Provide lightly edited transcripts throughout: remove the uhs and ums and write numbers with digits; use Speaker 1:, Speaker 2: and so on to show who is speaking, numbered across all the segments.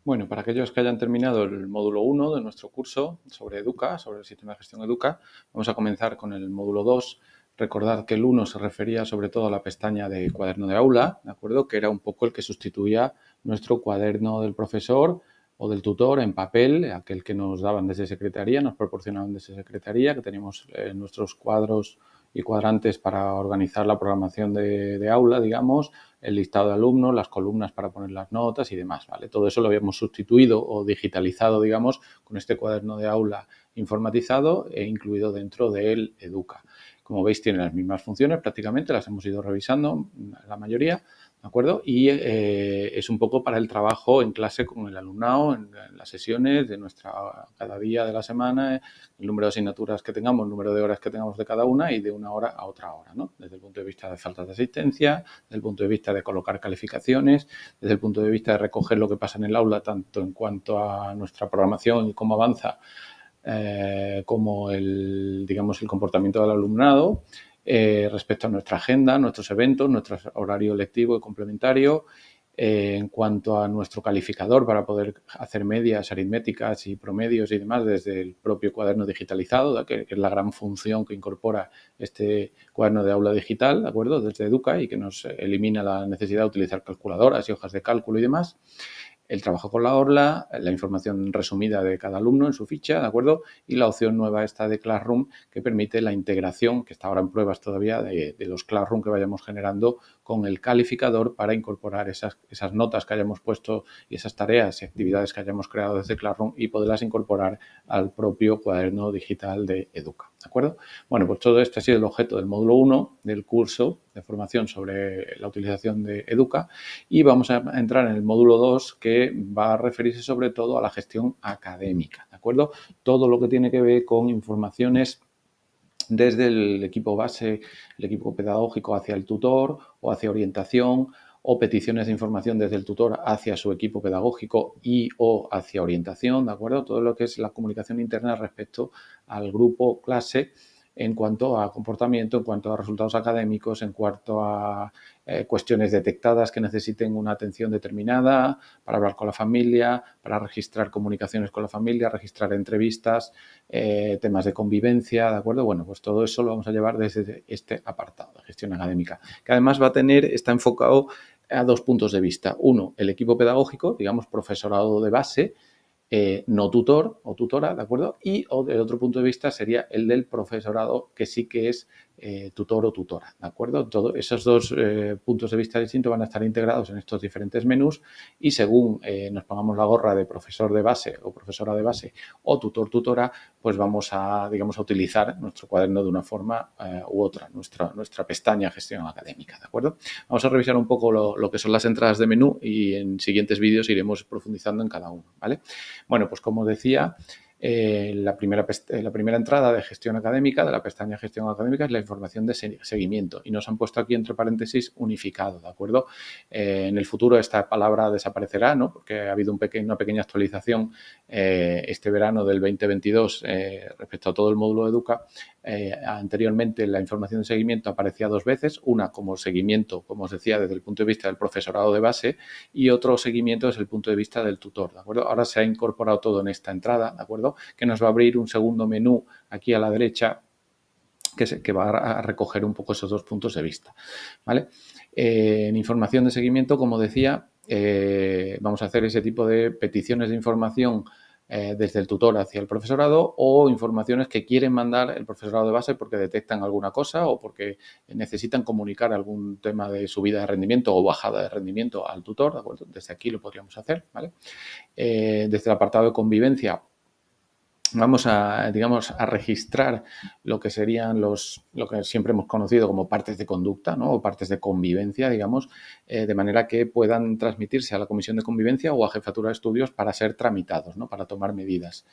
Speaker 1: Bueno, para aquellos que hayan terminado el módulo 1 de nuestro curso sobre Educa, sobre el sistema de gestión Educa, vamos a comenzar con el módulo 2. Recordad que el 1 se refería sobre todo a la pestaña de cuaderno de aula, ¿de acuerdo? Que era un poco el que sustituía nuestro cuaderno del profesor o del tutor en papel, aquel que nos daban desde secretaría, nos proporcionaban desde secretaría, que teníamos nuestros cuadros y cuadrantes para organizar la programación de aula, digamos, el listado de alumnos, las columnas para poner las notas y demás, ¿vale? Todo eso lo habíamos sustituido o digitalizado, digamos, con este cuaderno de aula informatizado e incluido dentro del Educa. Como veis, tiene las mismas funciones prácticamente, las hemos ido revisando la mayoría, ¿de acuerdo? Y es un poco para el trabajo en clase con el alumnado, en las sesiones de cada día de la semana, el número de asignaturas que tengamos, el número de horas que tengamos de cada una y de una hora a otra hora, ¿no? Desde el punto de vista de faltas de asistencia, desde el punto de vista de colocar calificaciones, desde el punto de vista de recoger lo que pasa en el aula, tanto en cuanto a nuestra programación y cómo avanza, como el comportamiento del alumnado, respecto a nuestra agenda, nuestros eventos, nuestro horario lectivo y complementario, en cuanto a nuestro calificador para poder hacer medias aritméticas y promedios y demás desde el propio cuaderno digitalizado, que es la gran función que incorpora este cuaderno de aula digital, ¿de acuerdo? Desde Educa y que nos elimina la necesidad de utilizar calculadoras y hojas de cálculo y demás. El trabajo con la orla, la información resumida de cada alumno en su ficha, ¿de acuerdo? Y la opción nueva esta de Classroom que permite la integración, que está ahora en pruebas todavía, de los Classroom que vayamos generando con el calificador para incorporar esas notas que hayamos puesto y esas tareas y actividades que hayamos creado desde Classroom y poderlas incorporar al propio cuaderno digital de Educa, ¿de acuerdo? Bueno, pues todo esto ha sido el objeto del módulo 1 del curso de formación sobre la utilización de Educa y vamos a entrar en el módulo 2 que va a referirse sobre todo a la gestión académica, ¿de acuerdo? Todo lo que tiene que ver con informaciones desde el equipo base, el equipo pedagógico hacia el tutor o hacia orientación o peticiones de información desde el tutor hacia su equipo pedagógico y o hacia orientación, ¿de acuerdo? Todo lo que es la comunicación interna respecto al grupo clase en cuanto a comportamiento, en cuanto a resultados académicos, en cuanto a cuestiones detectadas que necesiten una atención determinada, para hablar con la familia, para registrar comunicaciones con la familia, registrar entrevistas, temas de convivencia, ¿de acuerdo? Bueno, pues todo eso lo vamos a llevar desde este apartado de gestión académica, que además está enfocado a dos puntos de vista. Uno, el equipo pedagógico, digamos, profesorado de base, no tutor o tutora, ¿de acuerdo? Y el otro punto de vista sería el del profesorado, que sí que es tutor o tutora, ¿de acuerdo? Esos dos puntos de vista distintos van a estar integrados en estos diferentes menús y según nos pongamos la gorra de profesor de base o profesora de base o tutor-tutora, pues vamos a, digamos, a utilizar nuestro cuaderno de una forma u otra, nuestra pestaña gestión académica, ¿de acuerdo? Vamos a revisar un poco lo que son las entradas de menú y en siguientes vídeos iremos profundizando en cada uno, ¿vale? Bueno, pues como decía, la primera entrada de gestión académica, de la pestaña gestión académica, es la información de seguimiento y nos han puesto aquí entre paréntesis unificado, ¿de acuerdo? En el futuro esta palabra desaparecerá, ¿no? Porque ha habido una pequeña actualización este verano del 2022 respecto a todo el módulo de Educa. Anteriormente la información de seguimiento aparecía dos veces, una como seguimiento, como os decía, desde el punto de vista del profesorado de base y otro seguimiento desde el punto de vista del tutor, ¿de acuerdo? Ahora se ha incorporado todo en esta entrada, ¿de acuerdo? Que nos va a abrir un segundo menú aquí a la derecha que va a recoger un poco esos dos puntos de vista, ¿vale? En información de seguimiento, como decía, vamos a hacer ese tipo de peticiones de información desde el tutor hacia el profesorado o informaciones que quieren mandar el profesorado de base porque detectan alguna cosa o porque necesitan comunicar algún tema de subida de rendimiento o bajada de rendimiento al tutor, ¿de acuerdo? Desde aquí lo podríamos hacer, ¿vale? Desde el apartado de convivencia vamos a, digamos, a registrar lo que serían lo que siempre hemos conocido como partes de conducta, ¿no? O partes de convivencia, digamos, de manera que puedan transmitirse a la comisión de convivencia o a jefatura de estudios para ser tramitados, ¿no? Para tomar medidas.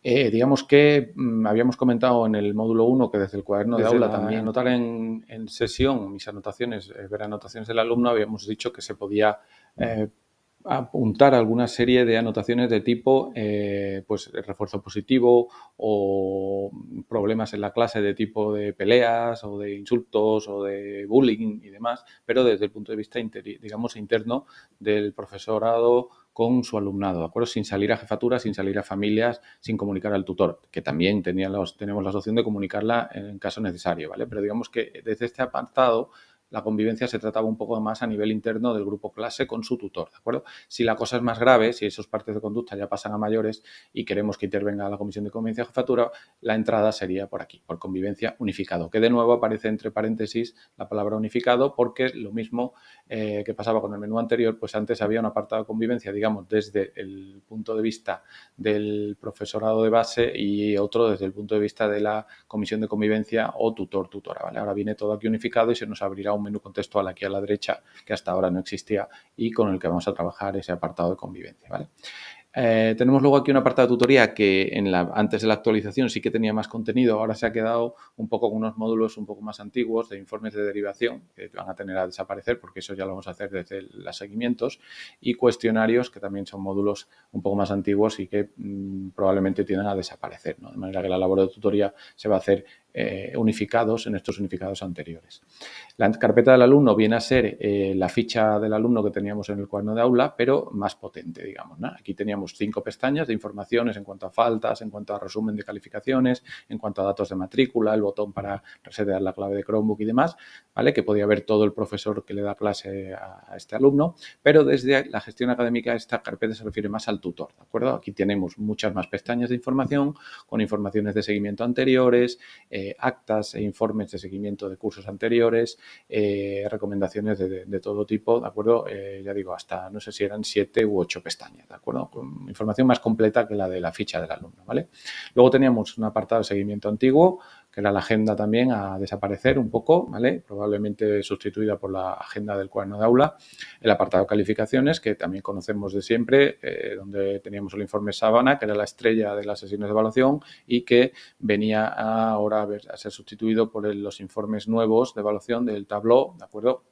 Speaker 1: Digamos que habíamos comentado en el módulo 1 que desde el cuaderno de aula también anotar en sesión mis anotaciones, ver anotaciones del alumno, habíamos dicho que se podía apuntar alguna serie de anotaciones de tipo pues refuerzo positivo o problemas en la clase de tipo de peleas o de insultos o de bullying y demás, pero desde el punto de vista digamos interno del profesorado con su alumnado, ¿de acuerdo? Sin salir a jefatura, sin salir a familias, sin comunicar al tutor, que también tenemos la opción de comunicarla en caso necesario, ¿vale? Pero digamos que desde este apartado la convivencia se trataba un poco más a nivel interno del grupo clase con su tutor, ¿de acuerdo? Si la cosa es más grave, si esos partes de conducta ya pasan a mayores y queremos que intervenga la comisión de convivencia jefatura, la entrada sería por aquí, por convivencia unificado, que de nuevo aparece entre paréntesis la palabra unificado porque lo mismo que pasaba con el menú anterior, pues antes había un apartado de convivencia, digamos, desde el punto de vista del profesorado de base y otro desde el punto de vista de la comisión de convivencia o tutor-tutora, ¿vale? Ahora viene todo aquí unificado y se nos abrirá un menú contextual aquí a la derecha que hasta ahora no existía y con el que vamos a trabajar ese apartado de convivencia, ¿vale? Tenemos luego aquí un apartado de tutoría que antes de la actualización sí que tenía más contenido, ahora se ha quedado un poco con unos módulos un poco más antiguos de informes de derivación que van a tener a desaparecer porque eso ya lo vamos a hacer desde los seguimientos y cuestionarios que también son módulos un poco más antiguos y que probablemente tienden a desaparecer, ¿no? De manera que la labor de tutoría se va a hacer unificados en estos unificados anteriores. La carpeta del alumno viene a ser la ficha del alumno que teníamos en el cuaderno de aula, pero más potente, digamos, ¿no? Aquí teníamos 5 pestañas de informaciones en cuanto a faltas, en cuanto a resumen de calificaciones, en cuanto a datos de matrícula, el botón para resetear la clave de Chromebook y demás, ¿vale? Que podía ver todo el profesor que le da clase a este alumno, pero desde la gestión académica esta carpeta se refiere más al tutor, ¿de acuerdo? Aquí tenemos muchas más pestañas de información con informaciones de seguimiento anteriores, actas e informes de seguimiento de cursos anteriores, recomendaciones de todo tipo, ¿de acuerdo? Ya digo, hasta no sé si eran 7 u 8 pestañas, ¿de acuerdo? Con información más completa que la de la ficha del alumno, ¿vale? Luego teníamos un apartado de seguimiento antiguo, que era la agenda también a desaparecer un poco, ¿vale? Probablemente sustituida por la agenda del cuaderno de aula. El apartado de calificaciones, que también conocemos de siempre, donde teníamos el informe Sábana, que era la estrella de las sesiones de evaluación y que venía ahora a ser sustituido por los informes nuevos de evaluación del Tableau, ¿de acuerdo?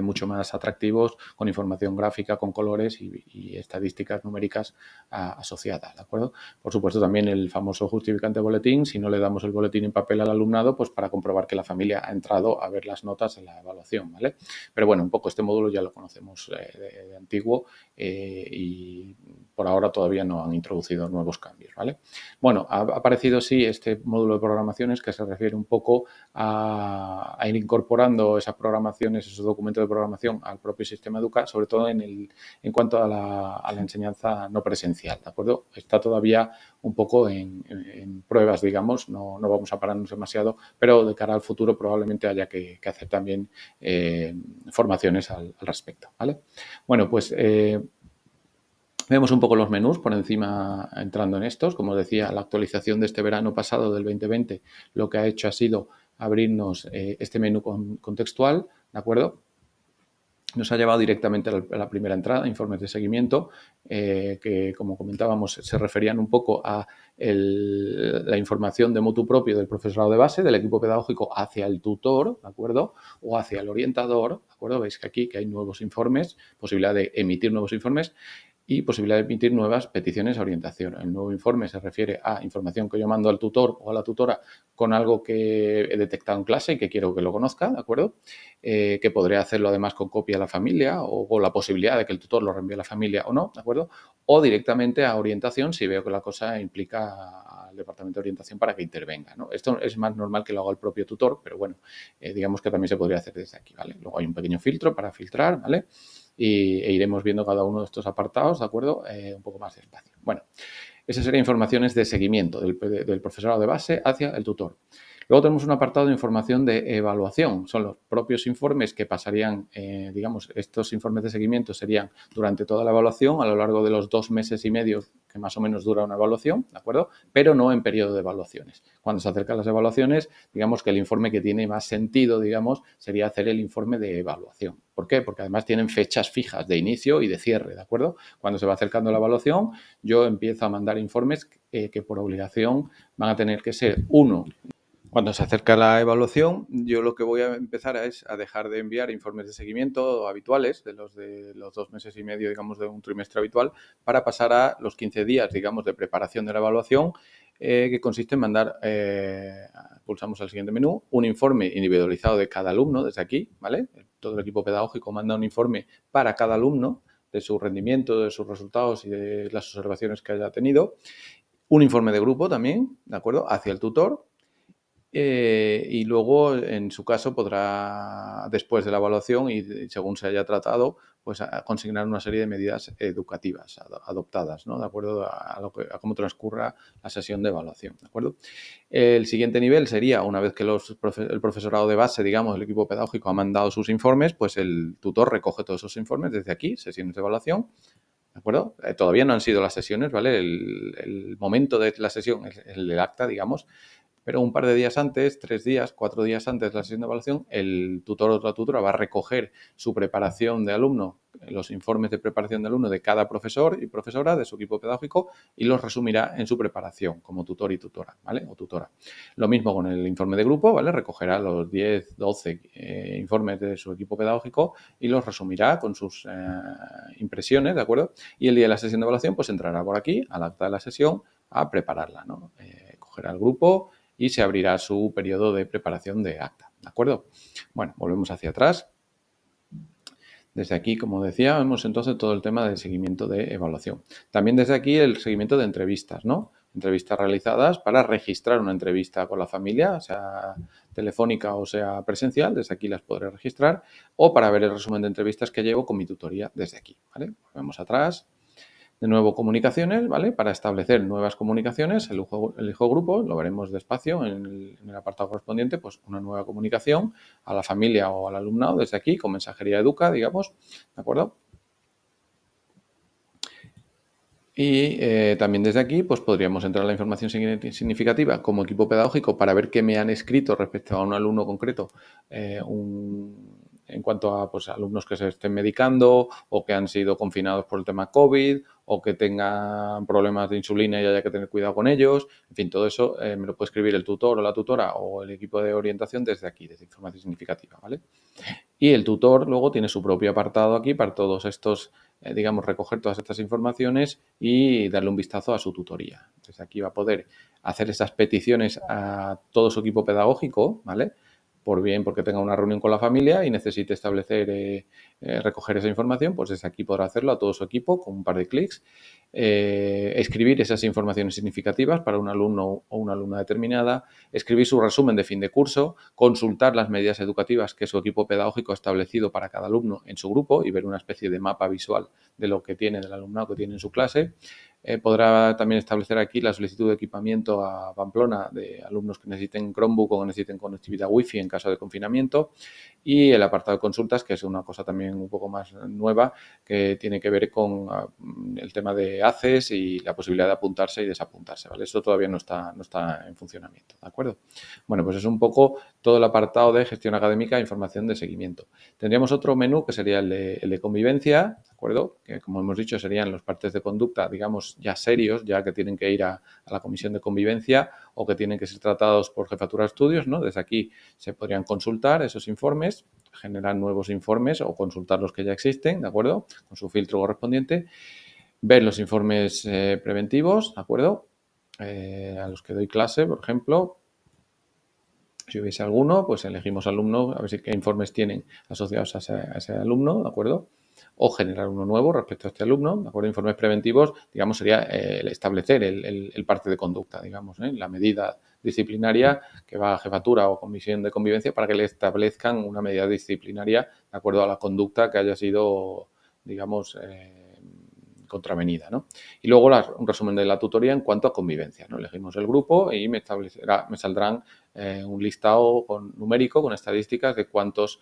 Speaker 1: Mucho más atractivos, con información gráfica, con colores y estadísticas numéricas asociadas, ¿de acuerdo? Por supuesto, también el famoso justificante boletín, si no le damos el boletín en papel al alumnado, pues para comprobar que la familia ha entrado a ver las notas en la evaluación, ¿vale? Pero bueno, un poco este módulo ya lo conocemos de antiguo y por ahora todavía no han introducido nuevos cambios, ¿vale? Bueno, ha aparecido sí este módulo de programaciones que se refiere un poco a ir incorporando esas programaciones, esos documentos de programación al propio sistema Educa, sobre todo en cuanto a la enseñanza no presencial, ¿de acuerdo? Está todavía un poco en pruebas, digamos, no vamos a pararnos demasiado, pero de cara al futuro probablemente haya que hacer también formaciones al respecto, ¿vale? Bueno, pues vemos un poco los menús por encima entrando en estos. Como os decía, la actualización de este verano pasado del 2020 lo que ha hecho ha sido abrirnos este menú contextual, ¿de acuerdo? Nos ha llevado directamente a la primera entrada, informes de seguimiento, que como comentábamos se referían un poco a la información de motu propio del profesorado de base, del equipo pedagógico hacia el tutor, ¿de acuerdo? O hacia el orientador, ¿de acuerdo? Veis que aquí que hay nuevos informes, posibilidad de emitir nuevos informes y posibilidad de emitir nuevas peticiones a orientación. El nuevo informe se refiere a información que yo mando al tutor o a la tutora con algo que he detectado en clase y que quiero que lo conozca, ¿de acuerdo? Que podré hacerlo además con copia a la familia o la posibilidad de que el tutor lo reenvíe a la familia o no, ¿de acuerdo? O directamente a orientación si veo que la cosa implica al departamento de orientación para que intervenga, ¿no? Esto es más normal que lo haga el propio tutor, pero bueno, digamos que también se podría hacer desde aquí, ¿vale? Luego hay un pequeño filtro para filtrar, ¿vale? E iremos viendo cada uno de estos apartados, ¿de acuerdo? Un poco más despacio. Bueno, esas serían informaciones de seguimiento del profesorado de base hacia el tutor. Luego tenemos un apartado de información de evaluación. Son los propios informes que pasarían, digamos, estos informes de seguimiento serían durante toda la evaluación, a lo largo de los 2 meses y medio que más o menos dura una evaluación, ¿de acuerdo? Pero no en periodo de evaluaciones. Cuando se acercan las evaluaciones, digamos que el informe que tiene más sentido, digamos, sería hacer el informe de evaluación. ¿Por qué? Porque además tienen fechas fijas de inicio y de cierre, ¿de acuerdo? Cuando se va acercando la evaluación, yo empiezo a mandar informes que por obligación van a tener que ser, uno, cuando se acerca la evaluación, yo lo que voy a empezar es a dejar de enviar informes de seguimiento habituales, de los 2 meses y medio, digamos, de un trimestre habitual, para pasar a los 15 días, digamos, de preparación de la evaluación, que consiste en mandar, pulsamos al siguiente menú, un informe individualizado de cada alumno desde aquí, ¿vale? Todo el equipo pedagógico manda un informe para cada alumno, de su rendimiento, de sus resultados y de las observaciones que haya tenido. Un informe de grupo también, ¿de acuerdo?, hacia el tutor. Y luego, en su caso, podrá, después de la evaluación y según se haya tratado, pues consignar una serie de medidas educativas adoptadas, ¿no?, de acuerdo a cómo transcurra la sesión de evaluación, ¿de acuerdo? El siguiente nivel sería, una vez que el profesorado de base, digamos, el equipo pedagógico ha mandado sus informes, pues el tutor recoge todos esos informes desde aquí, sesiones de evaluación, ¿de acuerdo? Todavía no han sido las sesiones, ¿vale? El momento de la sesión es el acta, digamos, pero un par de días antes, 3 días, 4 días antes de la sesión de evaluación, el tutor o la tutora va a recoger su preparación de alumno, los informes de preparación de alumno de cada profesor y profesora de su equipo pedagógico y los resumirá en su preparación como tutor y tutora, ¿vale? O tutora. Lo mismo con el informe de grupo, ¿vale? Recogerá los 10, 12 informes de su equipo pedagógico y los resumirá con sus impresiones, ¿de acuerdo? Y el día de la sesión de evaluación, pues entrará por aquí, al acta de la sesión, a prepararla, ¿no? Cogerá el grupo y se abrirá su periodo de preparación de acta, ¿de acuerdo? Bueno, volvemos hacia atrás. Desde aquí, como decía, vemos entonces todo el tema del seguimiento de evaluación. También desde aquí el seguimiento de entrevistas, ¿no? Entrevistas realizadas para registrar una entrevista con la familia, sea telefónica o sea presencial, desde aquí las podré registrar, o para ver el resumen de entrevistas que llevo con mi tutoría desde aquí, ¿vale? Volvemos atrás. De nuevo, comunicaciones, ¿vale? Para establecer nuevas comunicaciones, elijo grupo, lo veremos despacio en el apartado correspondiente, pues una nueva comunicación a la familia o al alumnado desde aquí, con mensajería educa, digamos, ¿de acuerdo? Y también desde aquí, pues podríamos entrar a la información significativa como equipo pedagógico para ver qué me han escrito respecto a un alumno concreto, en cuanto a pues, alumnos que se estén medicando o que han sido confinados por el tema COVID o que tengan problemas de insulina y haya que tener cuidado con ellos. En fin, todo eso me lo puede escribir el tutor o la tutora o el equipo de orientación desde aquí, desde información significativa, ¿vale? Y el tutor luego tiene su propio apartado aquí para todos estos, digamos, recoger todas estas informaciones y darle un vistazo a su tutoría. Entonces aquí va a poder hacer esas peticiones a todo su equipo pedagógico, ¿vale? Por bien porque tenga una reunión con la familia y necesite establecer, recoger esa información, pues desde aquí podrá hacerlo a todo su equipo con un par de clics. Escribir esas informaciones significativas para un alumno o una alumna determinada, escribir su resumen de fin de curso, consultar las medidas educativas que su equipo pedagógico ha establecido para cada alumno en su grupo y ver una especie de mapa visual de lo que tiene, del alumnado que tiene en su clase. Podrá también establecer aquí la solicitud de equipamiento a Pamplona de alumnos que necesiten Chromebook o que necesiten conectividad Wi-Fi en caso de confinamiento. Y el apartado de consultas, que es una cosa también un poco más nueva, que tiene que ver con el tema de ACES y la posibilidad de apuntarse y desapuntarse, ¿vale? Eso todavía no está en funcionamiento, ¿de acuerdo? Bueno, pues es un poco todo el apartado de gestión académica e información de seguimiento. Tendríamos otro menú que sería el de convivencia, ¿de acuerdo? Que, como hemos dicho, serían los partes de conducta, digamos, ya serios, ya que tienen que ir a la comisión de convivencia o que tienen que ser tratados por jefatura de estudios, ¿no? Desde aquí se podrían consultar esos informes, generar nuevos informes o consultar los que ya existen, ¿de acuerdo? Con su filtro correspondiente. Ver los informes preventivos, ¿de acuerdo? A los que doy clase, por ejemplo. Si hubiese alguno, pues elegimos alumno, a ver si qué informes tienen asociados a ese alumno, ¿de acuerdo? O generar uno nuevo respecto a este alumno, ¿de acuerdo? Informes preventivos, digamos, sería el establecer el parte de conducta, digamos, la medida disciplinaria que va a jefatura o comisión de convivencia para que le establezcan una medida disciplinaria de acuerdo a la conducta que haya sido, digamos, contravenida, ¿no? Y luego un resumen de la tutoría en cuanto a convivencia, ¿no? Elegimos el grupo y me saldrán un listado numérico con estadísticas de cuántas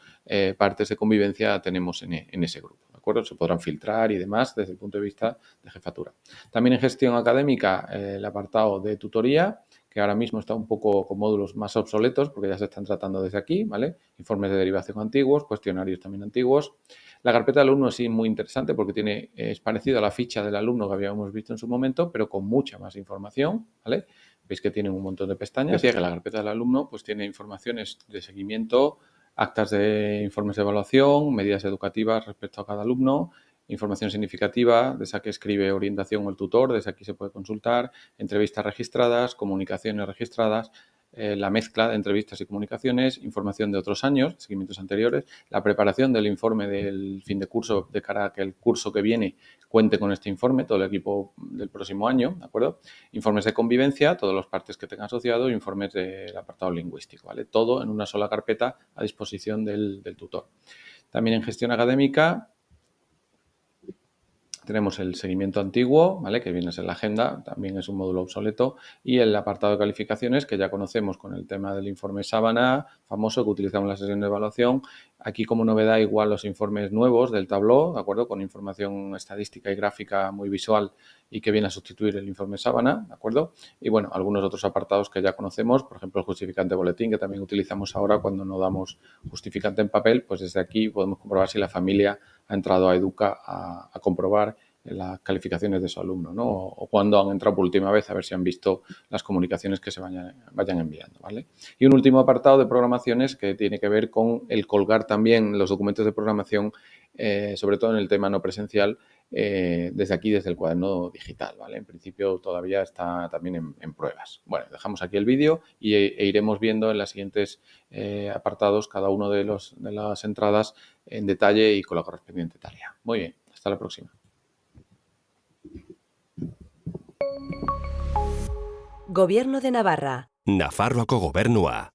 Speaker 1: partes de convivencia tenemos en ese grupo, ¿de acuerdo? Se podrán filtrar y demás desde el punto de vista de jefatura. También en gestión académica el apartado de tutoría, que ahora mismo está un poco con módulos más obsoletos porque ya se están tratando desde aquí, ¿vale? Informes de derivación antiguos, cuestionarios también antiguos. La carpeta del alumno sí muy interesante porque es parecido a la ficha del alumno que habíamos visto en su momento, pero con mucha más información, ¿vale? Veis que tiene un montón de pestañas y que la carpeta del alumno pues tiene informaciones de seguimiento, actas de informes de evaluación, medidas educativas respecto a cada alumno, información significativa, de esa que escribe orientación o el tutor, desde aquí se puede consultar, entrevistas registradas, comunicaciones registradas, la mezcla de entrevistas y comunicaciones, información de otros años, seguimientos anteriores, la preparación del informe del fin de curso de cara a que el curso que viene cuente con este informe, todo el equipo del próximo año, ¿de acuerdo? Informes de convivencia, todas las partes que tenga asociado, informes del apartado lingüístico, ¿vale? Todo en una sola carpeta a disposición del tutor. También en gestión académica tenemos el seguimiento antiguo, ¿vale? Que viene a ser la agenda, también es un módulo obsoleto, y el apartado de calificaciones, que ya conocemos con el tema del informe Sábana, famoso, que utilizamos en la sesión de evaluación. Aquí, como novedad, igual los informes nuevos del Tableau, ¿de acuerdo? Con información estadística y gráfica muy visual y que viene a sustituir el informe Sábana, ¿de acuerdo? Y, bueno, algunos otros apartados que ya conocemos, por ejemplo, el justificante boletín, que también utilizamos ahora cuando no damos justificante en papel, pues desde aquí podemos comprobar si la familia ha entrado a Educa a comprobar las calificaciones de su alumno, ¿no? O cuando han entrado por última vez a ver si han visto las comunicaciones que se vayan enviando, ¿vale? Y un último apartado de programaciones que tiene que ver con el colgar también los documentos de programación, sobre todo en el tema no presencial, desde aquí, desde el cuaderno digital, ¿vale? En principio todavía está también en pruebas. Bueno, dejamos aquí el vídeo e iremos viendo en los siguientes apartados cada uno de las entradas en detalle y con la correspondiente tarea. Muy bien, hasta la próxima.
Speaker 2: Gobierno de Navarra.
Speaker 3: Nafarroako gobernua.